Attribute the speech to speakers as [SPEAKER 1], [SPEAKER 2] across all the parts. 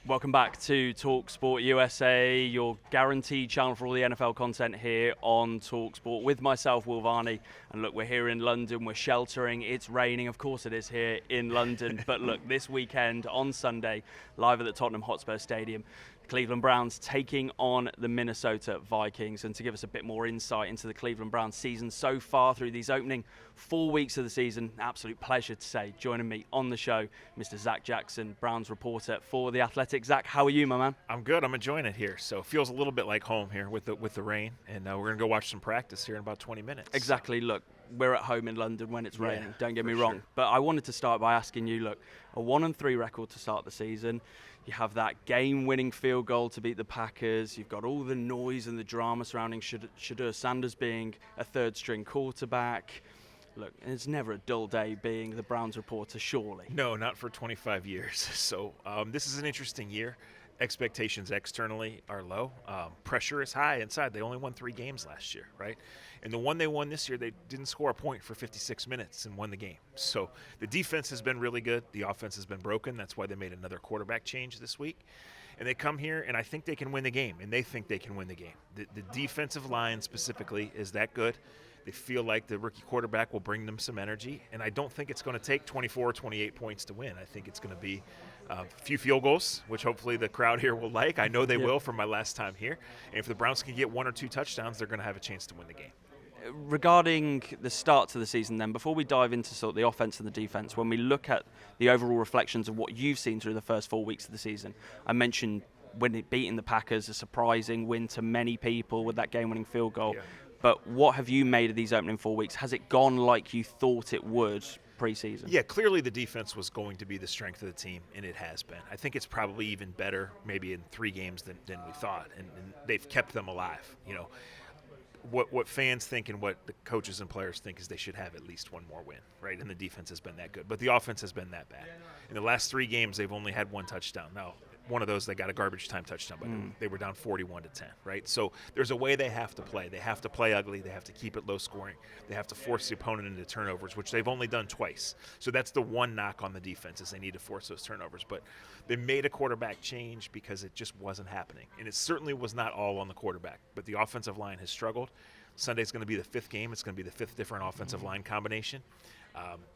[SPEAKER 1] Welcome back to talkSPORT USA, your guaranteed channel for all the NFL content here on talkSPORT with myself, Will Varney. And look, we're here in London, we're sheltering, it's raining, of course it is here in London. But look, this weekend on Sunday, live at the Tottenham Hotspur Stadium, Cleveland Browns taking on the Minnesota Vikings. And to give us a bit more insight into the Cleveland Browns season so far through these opening 4 weeks of the season, absolute pleasure to say, joining me on the show, Mr. Zak Jackson, Browns reporter for The Athletic. Zach, how are you, my man?
[SPEAKER 2] I'm good. I'm enjoying it here. So it feels a little bit like home here with the rain. And we're going to go watch some practice here in about 20 minutes.
[SPEAKER 1] Exactly. Look, we're at home in London when it's raining, don't get me wrong.
[SPEAKER 2] Sure.
[SPEAKER 1] But I wanted to start by asking you, look, a 1-3 record to start the season. You have that game-winning field goal to beat the Packers. You've got all the noise and the drama surrounding Shedeur Sanders being a third-string quarterback. Look, it's never a dull day being the Browns reporter, surely.
[SPEAKER 2] No, not for 25 years. So this is an interesting year. Expectations externally are low. Pressure is high inside. They only won 3 games last year, right? And the one they won this year, they didn't score a point for 56 minutes and won the game. So the defense has been really good. The offense has been broken. That's why they made another quarterback change this week. And they come here, and I think they can win the game, and they think they can win the game. The defensive line specifically is that good. They feel like the rookie quarterback will bring them some energy, and I don't think it's going to take 24 or 28 points to win. I think it's going to be a few field goals, which hopefully the crowd here will like. I know they will from my last time here. And if the Browns can get 1 or 2 touchdowns, they're going to have a chance to win the game.
[SPEAKER 1] Regarding the start to the season then, before we dive into sort of the offense and the defense, when we look at the overall reflections of what you've seen through the first 4 weeks of the season, I mentioned when it beating the Packers, a surprising win to many people with that game-winning field goal.
[SPEAKER 2] Yeah.
[SPEAKER 1] But what have you made of these opening 4 weeks? Has it gone like you thought it would pre-season?
[SPEAKER 2] Yeah, clearly the defense was going to be the strength of the team, and it has been. I think it's probably even better maybe in 3 games than we thought, and they've kept them alive. You know, what fans think and what the coaches and players think is they should have at least 1 more win, right? And the defense has been that good, but the offense has been that bad. In the last 3 games, they've only had 1 touchdown. Now, one of those they got a garbage time touchdown, but they were down 41-10, right? So there's a way they have to play. They have to play ugly. They have to keep it low scoring. They have to force the opponent into turnovers, which they've only done twice. So that's the one knock on the defense is they need to force those turnovers. But they made a quarterback change because it just wasn't happening. And it certainly was not all on the quarterback. But the offensive line has struggled. Sunday's going to be the 5th game. It's going to be the 5th different offensive line combination.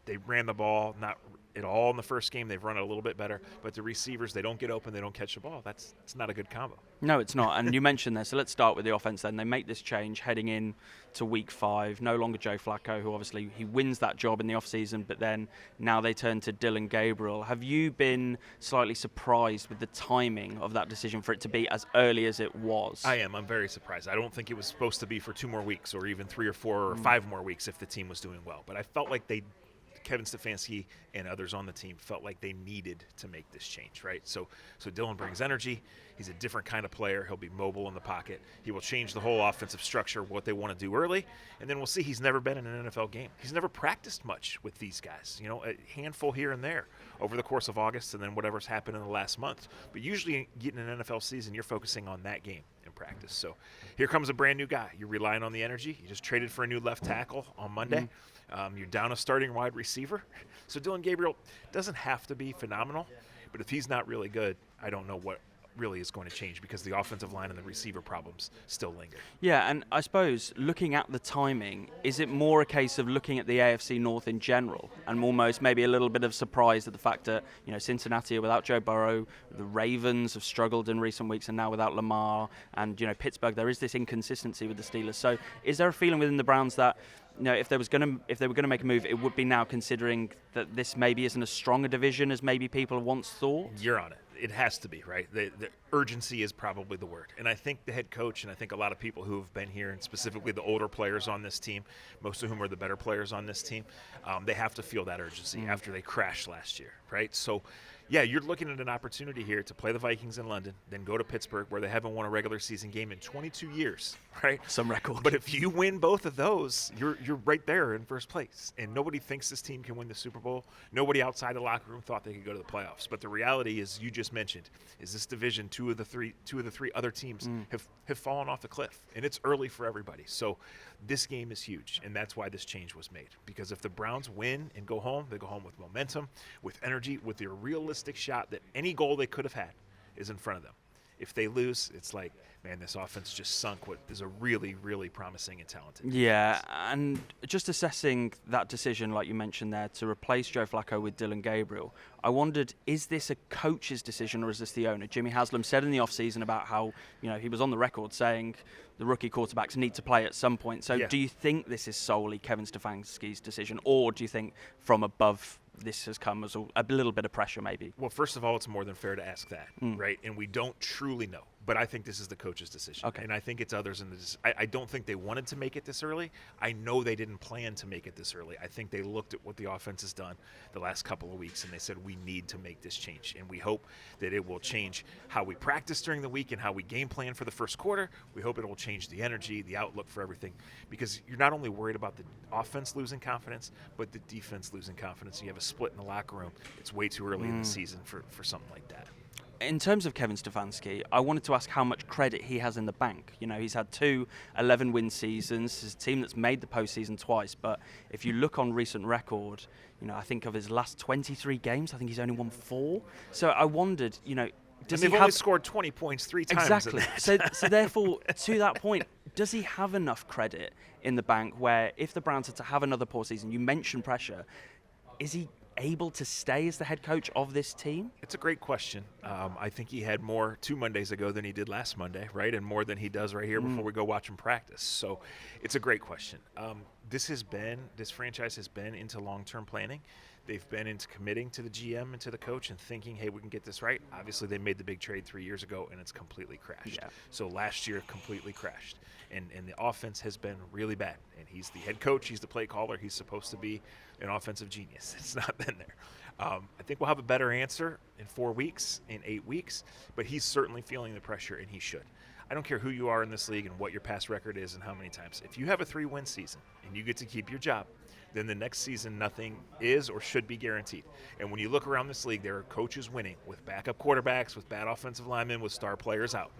[SPEAKER 2] They ran the ball not at all in the first game. They've run it a little bit better. But the receivers, they don't get open. They don't catch the ball. It's not a good combo.
[SPEAKER 1] No, it's not. And you mentioned this. So let's start with the offense then. They make this change heading in to week 5. No longer Joe Flacco, who obviously he wins that job in the offseason, but then now they turn to Dillon Gabriel. Have you been slightly surprised with the timing of that decision for it to be as early as it was?
[SPEAKER 2] I am. I'm very surprised. I don't think it was supposed to be for 2 more weeks or even 3 or 4 or 5 more weeks if the team was doing well. But I felt like Kevin Stefanski and others on the team felt like they needed to make this change, right? So Dillon brings energy. He's a different kind of player. He'll be mobile in the pocket. He will change the whole offensive structure, what they want to do early, and then we'll see. He's never been in an NFL game. He's never practiced much with these guys, you know, a handful here and there over the course of August and then whatever's happened in the last month. But usually getting an NFL season, you're focusing on that game in practice. So here comes a brand new guy. You're relying on the energy. You just traded for a new left tackle on Monday. You're down a starting wide receiver. So Dillon Gabriel doesn't have to be phenomenal, but if he's not really good, I don't know what really is going to change because the offensive line and the receiver problems still linger.
[SPEAKER 1] Yeah, and I suppose looking at the timing, is it more a case of looking at the AFC North in general and almost maybe a little bit of surprise at the fact that, you know, Cincinnati are without Joe Burrow, the Ravens have struggled in recent weeks and now without Lamar, and, you know, Pittsburgh, there is this inconsistency with the Steelers. So is there a feeling within the Browns that, you know, if they were going to make a move, it would be now, considering that this maybe isn't as strong a division as maybe people once thought?
[SPEAKER 2] You're on it. It has to be, right? The urgency is probably the word. And I think the head coach and I think a lot of people who have been here, and specifically the older players on this team, most of whom are the better players on this team, they have to feel that urgency after they crashed last year, right? So, yeah, you're looking at an opportunity here to play the Vikings in London, then go to Pittsburgh where they haven't won a regular season game in 22 years, right?
[SPEAKER 1] Some record.
[SPEAKER 2] But if you win both of those, you're right there in first place. And nobody thinks this team can win the Super Bowl. Nobody outside the locker room thought they could go to the playoffs. But the reality is, you just mentioned, is this division, two of the three other teams have fallen off the cliff. And it's early for everybody. So this game is huge, and that's why this change was made. Because if the Browns win and go home, they go home with momentum, with energy, with the realistic shot that any goal they could have had is in front of them. If they lose, it's like, man, this offense just sunk what is a really, really promising and talented
[SPEAKER 1] Yeah, and just assessing that decision, like you mentioned there, to replace Joe Flacco with Dillon Gabriel, I wondered, is this a coach's decision or is this the owner? Jimmy Haslam said in the offseason about how, he was on the record saying the rookie quarterbacks need to play at some point. So do you think this is solely Kevin Stefanski's decision, or do you think from above this has come as a little bit of pressure maybe?
[SPEAKER 2] Well, first of all, it's more than fair to ask that, right? And we don't truly know. But I think this is the coach's decision.
[SPEAKER 1] Okay.
[SPEAKER 2] And I think it's others in the I don't think they wanted to make it this early. I know they didn't plan to make it this early. I think they looked at what the offense has done the last couple of weeks, and they said, we need to make this change. And we hope that it will change how we practice during the week and how we game plan for the first quarter. We hope it will change the energy, the outlook for everything. Because you're not only worried about the offense losing confidence, but the defense losing confidence. You have a split in the locker room. It's way too early in the season for something like that.
[SPEAKER 1] In terms of Kevin Stefanski, I wanted to ask how much credit he has in the bank. He's had 2 11-win seasons. His team that's made the postseason twice. But if you look on recent record, I think of his last 23 games, I think he's only won 4. So I wondered, does
[SPEAKER 2] they've
[SPEAKER 1] he
[SPEAKER 2] only scored 20 points 3 times.
[SPEAKER 1] Exactly. So therefore, to that point, does he have enough credit in the bank where if the Browns are to have another poor season, you mentioned pressure, is he able to stay as the head coach of this team?
[SPEAKER 2] It's a great question. I think he had more 2 Mondays ago than he did last Monday, right? And more than he does right here before we go watch him practice. So it's a great question. This franchise has been into long-term planning. They've been into committing to the GM and to the coach and thinking, hey, we can get this right. Obviously, they made the big trade 3 years ago, and it's completely crashed.
[SPEAKER 1] Yeah.
[SPEAKER 2] So last year, completely crashed. And the offense has been really bad. And he's the head coach. He's the play caller. He's supposed to be an offensive genius. It's not been there. I think we'll have a better answer in 4 weeks, in 8 weeks. But he's certainly feeling the pressure, and he should. I don't care who you are in this league and what your past record is and how many times. If you have a 3-win season and you get to keep your job, then the next season nothing is or should be guaranteed. And when you look around this league, there are coaches winning with backup quarterbacks, with bad offensive linemen, with star players out.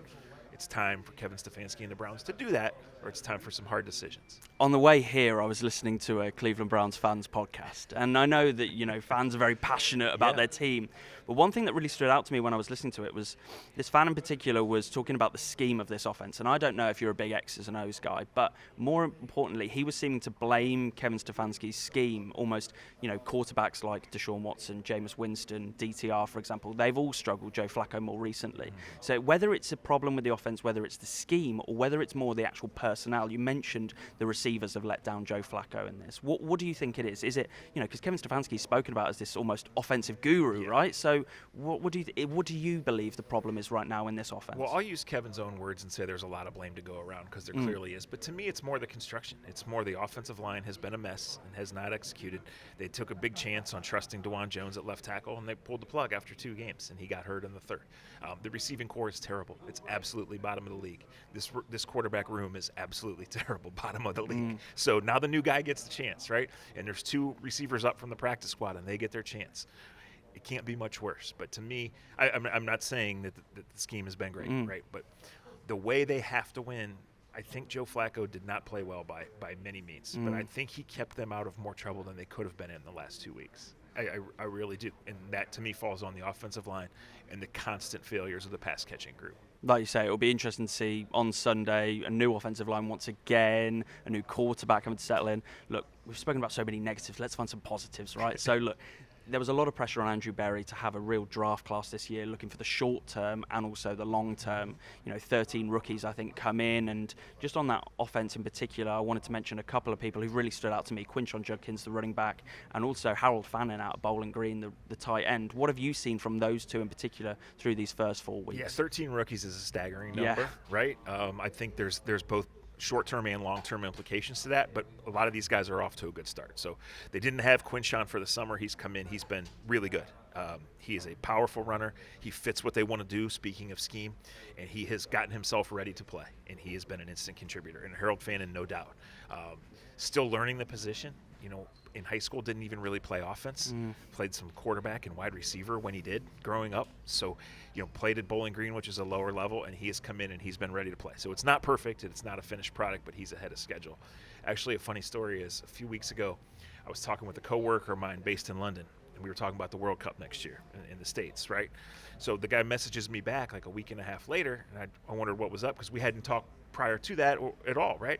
[SPEAKER 2] It's time for Kevin Stefanski and the Browns to do that, or it's time for some hard decisions.
[SPEAKER 1] On the way here, I was listening to a Cleveland Browns fans podcast, and I know that fans are very passionate about their team. But one thing that really stood out to me when I was listening to it was this fan in particular was talking about the scheme of this offense. And I don't know if you're a big X's and O's guy, but more importantly, he was seeming to blame Kevin Stefanski's scheme. Almost, quarterbacks like Deshaun Watson, Jameis Winston, DTR, for example, they've all struggled. Joe Flacco more recently. So whether it's a problem with the offense, whether it's the scheme, or whether it's more the actual personnel, you mentioned the receivers have let down Joe Flacco in this. What do you think it is? Is it, because Kevin Stefanski's spoken about as this almost offensive guru, right? So what do you believe the problem is right now in this offense?
[SPEAKER 2] Well, I'll use Kevin's own words and say there's a lot of blame to go around because there clearly is. But to me, it's more the construction. It's more the offensive line has been a mess and has not executed. They took a big chance on trusting DeJuan Jones at left tackle, and they pulled the plug after 2 games, and he got hurt in the 3rd. The receiving core is terrible. It's absolutely bottom of the league. This quarterback room is absolutely terrible, bottom of the league. So now the new guy gets the chance, right? And there's 2 receivers up from the practice squad, and they get their chance. It can't be much worse. But to me, I'm not saying that the scheme has been great, right? But the way they have to win, I think Joe Flacco did not play well by many means. But I think he kept them out of more trouble than they could have been in the last 2 weeks. I really do. And that, to me, falls on the offensive line and the constant failures of the pass-catching group.
[SPEAKER 1] Like you say, it'll be interesting to see on Sunday a new offensive line once again, a new quarterback coming to settle in. Look, we've spoken about so many negatives. Let's find some positives, right? So, look, there was a lot of pressure on Andrew Berry to have a real draft class this year, looking for the short term and also the long term. 13 rookies, I think, come in. And just on that offense in particular, I wanted to mention a couple of people who really stood out to me. Quinshon Judkins, the running back, and also Harold Fannin out of Bowling Green, the tight end. What have you seen from those 2 in particular through these first 4 weeks?
[SPEAKER 2] Yeah, 13 rookies is a staggering number, right? I think there's both short-term and long-term implications to that, but a lot of these guys are off to a good start. So they didn't have Quinshon for the summer. He's come in. He's been really good. He is a powerful runner. He fits what they want to do, speaking of scheme, and he has gotten himself ready to play, and he has been an instant contributor. And Harold Fannin, no doubt. Still learning the position. In high school didn't even really play offense. Played some quarterback and wide receiver when he did growing up. So, played at Bowling Green, which is a lower level, and he has come in and he's been ready to play. So it's not perfect. It's not a finished product, but he's ahead of schedule. Actually, a funny story is a few weeks ago, I was talking with a coworker of mine based in London. we were talking about the World Cup next year in the States, right? So the guy messages me back like a week and a half later, and I wondered what was up because we hadn't talked prior to that at all, right?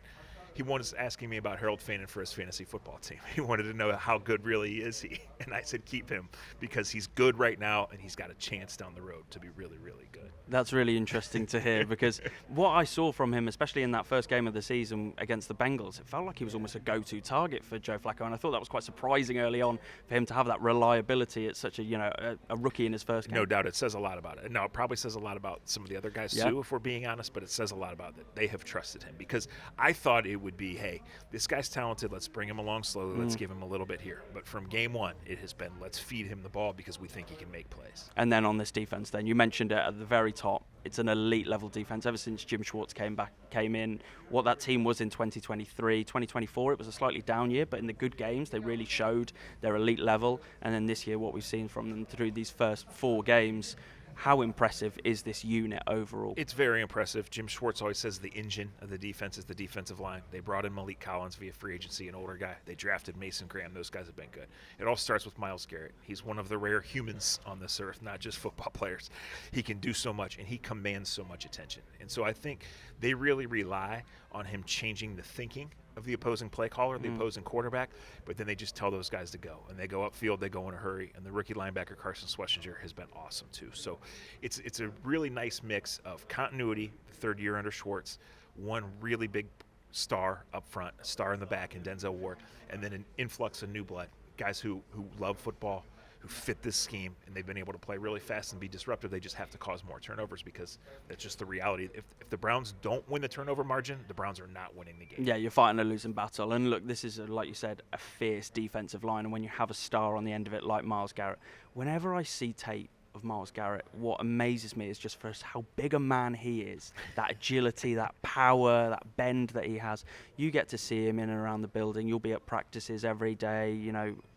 [SPEAKER 2] He was asking me about Harold Fannin for his fantasy football team. He wanted to know how good really is he. And I said, keep him because he's good right now and he's got a chance down the road to be really, really good.
[SPEAKER 1] That's really interesting to hear because what I saw from him, especially in that first game of the season against the Bengals, it felt like he was almost a go-to target for Joe Flacco. And I thought that was quite surprising early on for him to have that reliability at such a rookie in his first game.
[SPEAKER 2] No doubt. It says a lot about it. Now, it probably says a lot about some of the other guys too, if we're being honest, but it says a lot about that they have trusted him because I thought it would be, hey, this guy's talented. Let's bring him along slowly. Let's give him a little bit here. But from game one, it has been let's feed him the ball because we think he can make plays.
[SPEAKER 1] And then on this defense, then you mentioned it at the very top. It's an elite level defense. Ever since Jim Schwartz came in, what that team was in 2023, 2024, it was a slightly down year, but in the good games, they really showed their elite level. And then this year, what we've seen from them through these first 4 games. How impressive is this unit overall?
[SPEAKER 2] It's very impressive. Jim Schwartz always says the engine of the defense is the defensive line. They brought in Malik Collins via free agency, an older guy. They drafted Mason Graham. Those guys have been good. It all starts with Myles Garrett. He's one of the rare humans on this earth, not just football players. He can do so much, and he commands so much attention. And so I think they really rely on him changing the thinking of the opposing play caller, the opposing quarterback, but then they just tell those guys to go. And they go upfield, they go in a hurry, and the rookie linebacker Carson Schlesinger has been awesome too. So it's a really nice mix of continuity, the third year under Schwartz, one really big star up front, a star in the back in Denzel Ward, and then an influx of new blood, guys who love football, who fit this scheme, and they've been able to play really fast and be disruptive. They just have to cause more turnovers because that's just the reality. If the Browns don't win the turnover margin, the Browns are not winning the game.
[SPEAKER 1] Yeah, you're fighting a losing battle. And look, this is, like you said, a fierce defensive line. And when you have a star on the end of it like Myles Garrett, whenever I see tape of Myles Garrett, what amazes me is just first how big a man he is, that agility, that power, that bend that he has. You get to see him in and around the building. You'll be at practices every day,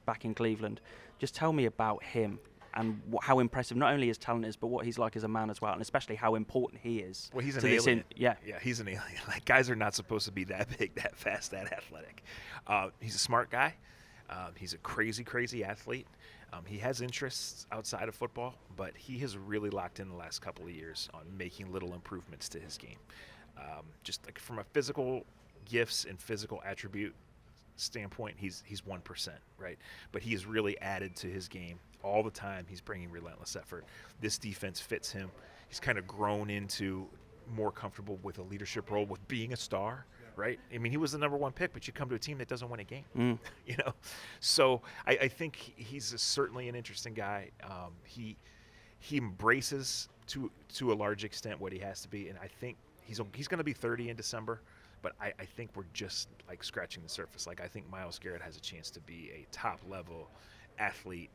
[SPEAKER 1] back in Cleveland. Just tell me about him and how impressive not only his talent is, but what he's like as a man as well, and especially how important he is.
[SPEAKER 2] Well, he's an alien. Yeah, he's an alien. Like, guys are not supposed to be that big, that fast, that athletic. He's a smart guy. He's a crazy, crazy athlete. He has interests outside of football, but he has really locked in the last couple of years on making little improvements to his game. Just like from a physical gifts and physical attribute standpoint, he's 1%, right? But he has really added to his game all the time. He's bringing relentless effort. This defense fits him. He's kind of grown into more comfortable with a leadership role, with being a star, right? I mean, he was the number 1 pick, but you come to a team that doesn't win a game, So I think he's certainly an interesting guy. He embraces to a large extent what he has to be, and I think he's going to be 30 in December. But I think we're just like scratching the surface. Like, I think Myles Garrett has a chance to be a top-level athlete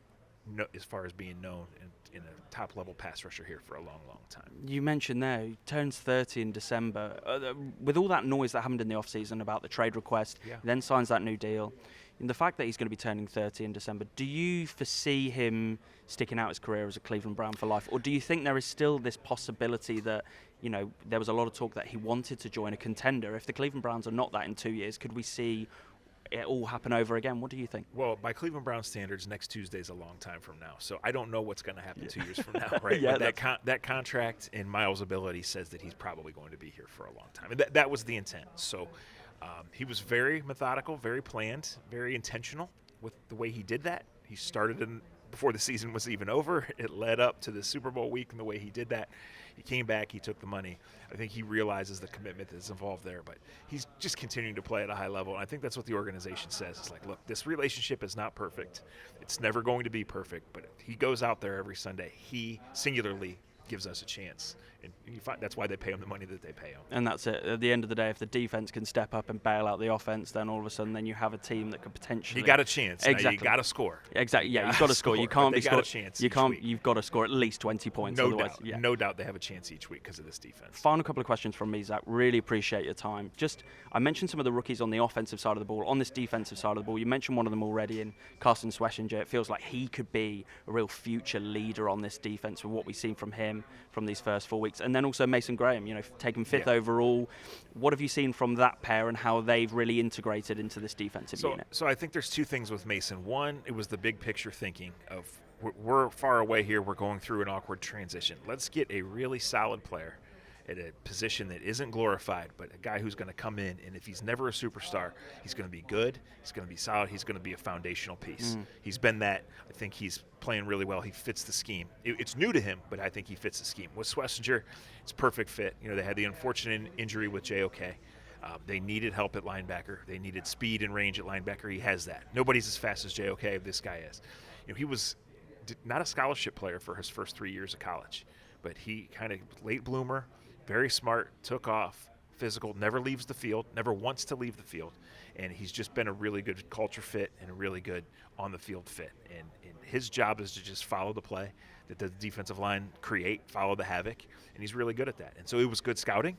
[SPEAKER 2] as far as being known in a top-level pass rusher here for a long, long time.
[SPEAKER 1] You mentioned there, he turns 30 in December. With all that noise that happened in the offseason about the trade request, he then signs that new deal. And the fact that he's going to be turning 30 in December, do you foresee him sticking out his career as a Cleveland Brown for life? Or do you think there is still this possibility that, there was a lot of talk that he wanted to join a contender? If the Cleveland Browns are not that in 2 years, could we see it all happen over again? What do you think?
[SPEAKER 2] Well, by Cleveland Brown standards, next Tuesday is a long time from now. So I don't know what's going to happen 2 years from now, right? But that contract and Myles' ability says that he's probably going to be here for a long time. And that was the intent. So he was very methodical, very planned, very intentional with the way he did that. He started before the season was even over. It led up to the Super Bowl week and the way he did that. He came back, he took the money. I think he realizes the commitment that's involved there, but he's just continuing to play at a high level. And I think that's what the organization says. It's like, look, this relationship is not perfect. It's never going to be perfect, but he goes out there every Sunday. He singularly gives us a chance. And that's why they pay him the money that they pay him.
[SPEAKER 1] And that's it. At the end of the day, if the defense can step up and bail out the offense, then all of a sudden, then you have a team that could potentially.
[SPEAKER 2] You got a chance.
[SPEAKER 1] Exactly.
[SPEAKER 2] Now you got to score.
[SPEAKER 1] Exactly. Yeah, you've got to score. You can't be scoring. You've got to score at least 20 points.
[SPEAKER 2] No
[SPEAKER 1] otherwise,
[SPEAKER 2] doubt. No doubt they have a chance each week because of this defense.
[SPEAKER 1] Final couple of questions from me, Zach. Really appreciate your time. I mentioned some of the rookies on the offensive side of the ball. On this defensive side of the ball, you mentioned one of them already in Carson Schlesinger. It feels like he could be a real future leader on this defense with what we've seen from him from these first 4 weeks. weeks. And then also Mason Graham, taken 5th overall. What have you seen from that pair and how they've really integrated into this defensive unit?
[SPEAKER 2] So I think there's two things with Mason. One, it was the big picture thinking of we're far away here. We're going through an awkward transition. Let's get a really solid player at a position that isn't glorified, but a guy who's going to come in, and if he's never a superstar, he's going to be good, he's going to be solid, he's going to be a foundational piece. He's been that. I think he's playing really well. He fits the scheme. It's new to him, but I think he fits the scheme. With Schlesinger, it's a perfect fit. They had the unfortunate injury with JOK. They needed help at linebacker. They needed speed and range at linebacker. He has that. Nobody's as fast as JOK. This guy is. He was not a scholarship player for his first 3 years of college, but he kind of late bloomer, very smart, took off, physical, never leaves the field, never wants to leave the field, and he's just been a really good culture fit and a really good on-the-field fit. And his job is to just follow the play that the defensive line follow the havoc, and he's really good at that. And so it was good scouting.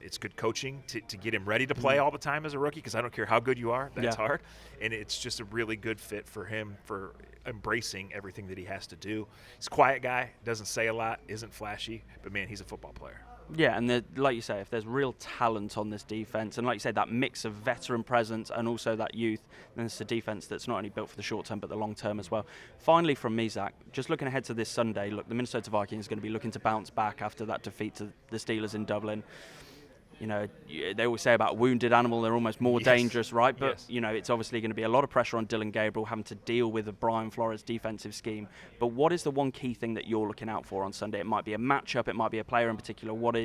[SPEAKER 2] It's good coaching to get him ready to play all the time as a rookie, because I don't care how good you are, that's hard. And it's just a really good fit for him for embracing everything that he has to do. He's a quiet guy, doesn't say a lot, isn't flashy, but, man, he's a football player.
[SPEAKER 1] Yeah, and like you say, if there's real talent on this defense, and like you say, that mix of veteran presence and also that youth, then it's a defense that's not only built for the short term but the long term as well. Finally, from me, Zach, just looking ahead to this Sunday, look, the Minnesota Vikings are going to be looking to bounce back after that defeat to the Steelers in Dublin. They always say about a wounded animal, they're almost more dangerous, right? But, it's obviously going to be a lot of pressure on Dillon Gabriel having to deal with the Brian Flores defensive scheme. But what is the one key thing that you're looking out for on Sunday? It might be a matchup, it might be a player in particular. What are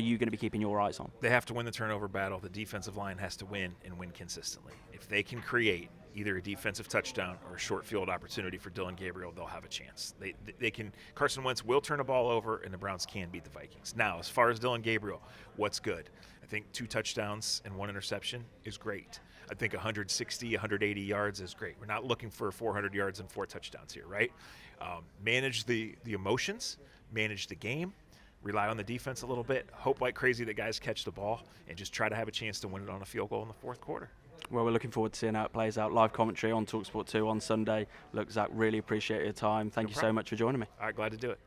[SPEAKER 1] you going to be keeping your eyes on?
[SPEAKER 2] They have to win the turnover battle. The defensive line has to win and win consistently. If they can create either a defensive touchdown or a short field opportunity for Dillon Gabriel, they'll have a chance. They can. Carson Wentz will turn a ball over, and the Browns can beat the Vikings. Now, as far as Dillon Gabriel, what's good? I think 2 touchdowns and 1 interception is great. I think 160, 180 yards is great. We're not looking for 400 yards and 4 touchdowns here, right? Manage the emotions, manage the game, rely on the defense a little bit, hope like crazy that guys catch the ball, and just try to have a chance to win it on a field goal in the fourth quarter.
[SPEAKER 1] Well, we're looking forward to seeing how it plays out. Live commentary on talkSPORT 2 on Sunday. Look, Zach, really appreciate your time. Thank you so much for joining me.
[SPEAKER 2] All right, glad to do it.